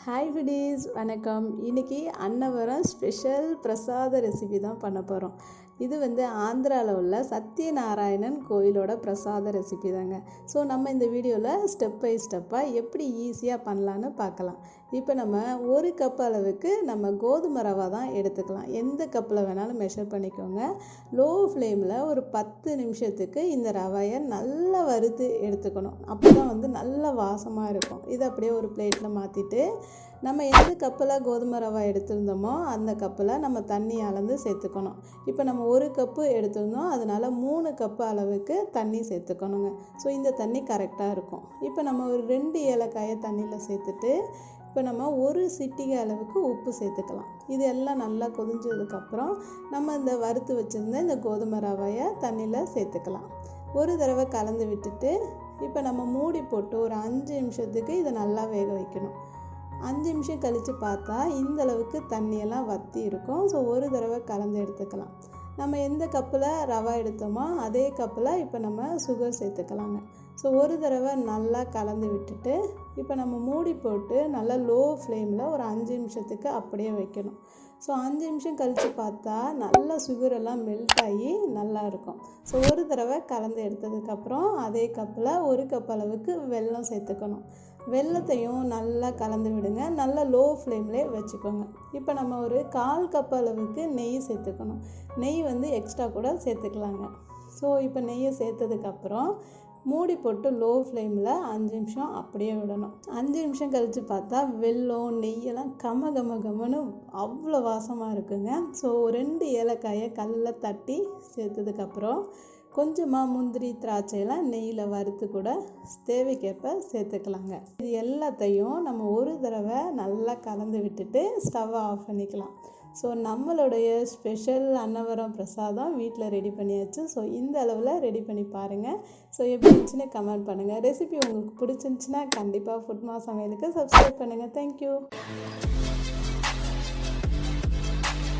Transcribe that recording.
Hi foodies, வணக்கம். இன்றைக்கி Annavaram special பிரசாத recipe தான் பண்ண போகிறோம். இது ஆந்திராவில் உள்ள சத்யநாராயணன் கோயிலோட பிரசாத ரெசிபி தாங்க. ஸோ நம்ம இந்த வீடியோவில் ஸ்டெப் பை ஸ்டெப்பாக எப்படி ஈஸியாக பண்ணலான்னு பார்க்கலாம். இப்போ நம்ம 1 கப் அளவுக்கு நம்ம கோதுமை ரவா தான் எடுத்துக்கலாம். எந்த கப்பில் வேணாலும் மெஷர் பண்ணிக்கோங்க. லோ ஃப்ளேமில் ஒரு 10 நிமிஷத்துக்கு இந்த ரவையை நல்லா வறுத்து எடுத்துக்கணும். அப்போ தான் நல்ல வாசமாக இருக்கும். இதை அப்படியே ஒரு பிளேட்டில் மாற்றிட்டு நம்ம எந்த கப்பில் கோதுமை ரவா எடுத்திருந்தோமோ அந்த கப்பில் நம்ம தண்ணி அளந்து சேர்த்துக்கணும். இப்போ நம்ம 1 கப்பு எடுத்திருந்தோம், அதனால் 3 கப்பு அளவுக்கு தண்ணி சேர்த்துக்கணுங்க. ஸோ இந்த தண்ணி கரெக்டாக இருக்கும். இப்போ நம்ம ஒரு 2 ஏலக்காயை தண்ணியில் சேர்த்துட்டு இப்போ நம்ம 1 சிட்டிகை அளவுக்கு உப்பு சேர்த்துக்கலாம். இது எல்லாம் நல்லா கொதிஞ்சதுக்கப்புறம் நம்ம இந்த வறுத்து வச்சுருந்த இந்த கோதுமை ரவையை தண்ணியில் சேர்த்துக்கலாம். ஒரு தடவை கலந்து விட்டுட்டு இப்போ நம்ம மூடி போட்டு ஒரு 5 நிமிஷத்துக்கு இதை நல்லா வேக வைக்கணும். 5 நிமிஷம் கழித்து பார்த்தா இந்த அளவுக்கு தண்ணியெல்லாம் வற்றி இருக்கும். ஸோ ஒரு தடவை கலந்து எடுத்துக்கலாம். நம்ம எந்த கப்பில் ரவா எடுத்தோமோ அதே கப்பில் இப்போ நம்ம சுகர் சேர்த்துக்கலாங்க. ஸோ ஒரு தடவை நல்லா கலந்து விட்டுட்டு இப்போ நம்ம மூடி போட்டு நல்லா லோ ஃப்ளேமில் ஒரு 5 நிமிஷத்துக்கு அப்படியே வைக்கணும். ஸோ 5 நிமிஷம் கழித்து பார்த்தா நல்லா சுகரெல்லாம் மெல்ட் ஆகி நல்லா இருக்கும். ஸோ ஒரு தடவை கலந்து எடுத்ததுக்கப்புறம் அதே கப்பில் 1 கப் அளவுக்கு வெல்லம் சேர்த்துக்கணும். வெல்லத்தையும் நல்லா கலந்து விடுங்க. நல்லா லோ ஃப்ளேம்லேயே வச்சுக்கோங்க. இப்போ நம்ம ஒரு 1/4 கப் அளவுக்கு நெய் சேர்த்துக்கணும். நெய் எக்ஸ்ட்ரா கூட சேர்த்துக்கலாங்க. ஸோ இப்போ நெய்யை சேர்த்ததுக்கப்புறம் மூடி போட்டு லோ ஃப்ளேமில் 5 நிமிஷம் அப்படியே விடணும். 5 நிமிஷம் கழித்து பார்த்தா வெல்லம் நெய்யெல்லாம் கமன்னு அவ்வளோ வாசமாக இருக்குங்க. ஸோ 2 ஏலக்காயை கல்லில் தட்டி சேர்த்ததுக்கப்புறம் கொஞ்சமாக முந்திரி திராட்சையெல்லாம் நெய்யில் வறுத்து கூட தேவைக்கேற்ப சேர்த்துக்கலாங்க. இது எல்லாத்தையும் நம்ம ஒரு தடவை நல்லா கலந்து விட்டுட்டு ஸ்டவ்வை ஆஃப் பண்ணிக்கலாம். ஸோ நம்மளுடைய ஸ்பெஷல் அன்னவரம் பிரசாதம் வீட்டில் ரெடி பண்ணியாச்சு. ஸோ இந்த அளவில் ரெடி பண்ணி பாருங்கள். ஸோ எப்படி இருந்துச்சுன்னு கமெண்ட் பண்ணுங்கள். ரெசிபி உங்களுக்கு பிடிச்சிருந்துச்சுன்னா கண்டிப்பாக ஃபுட்மா சமையலுக்கு சப்ஸ்கிரைப் பண்ணுங்கள். தேங்க்யூ.